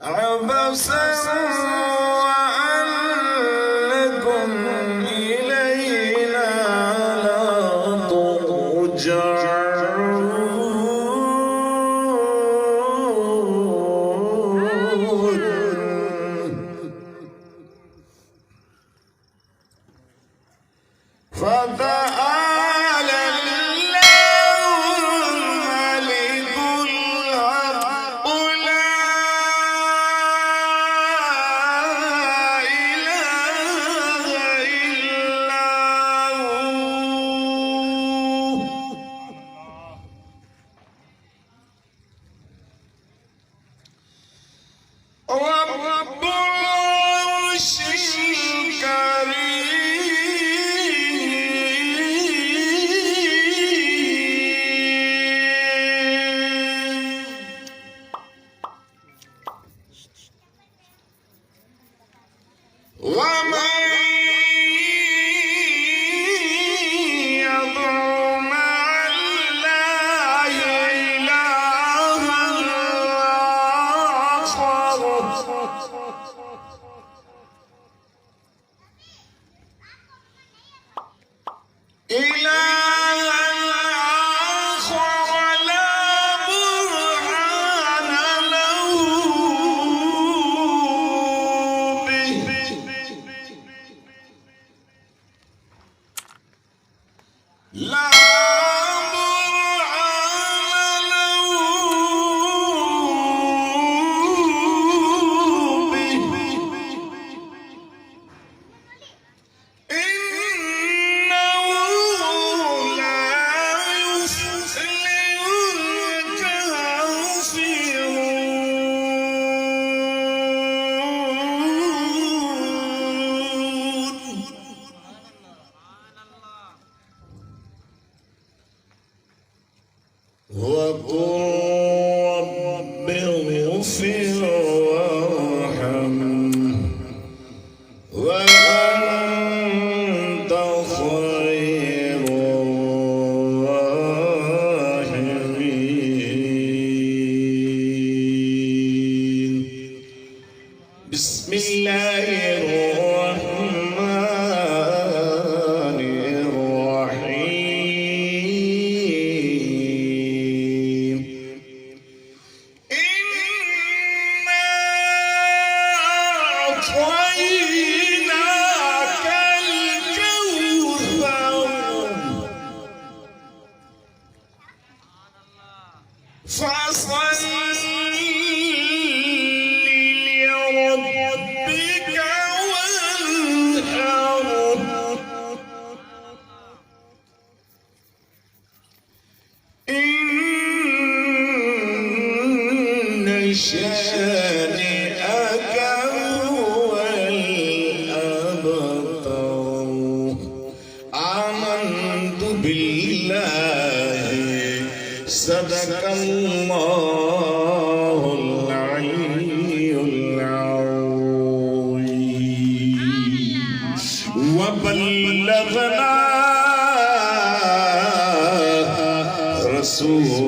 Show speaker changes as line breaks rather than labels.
عبسا وأنكم إلينا لا ترجعون فتعالى الملك الحق لا إله إلا هو رب العرش ومن يدع مع الله إلها آخر لا برهان له به لا برهان له به إنه لا يفلح الكافرون وقل رب اغفر وارحم وأنت خير الراحمين بسم الله الرحمن الرحيم إنا أعطيناك الكوثر فصل لربك وانحر إن شانئك هو الأبتر آمنت بالله صدق الله العلي العظيم وبلغنا رسول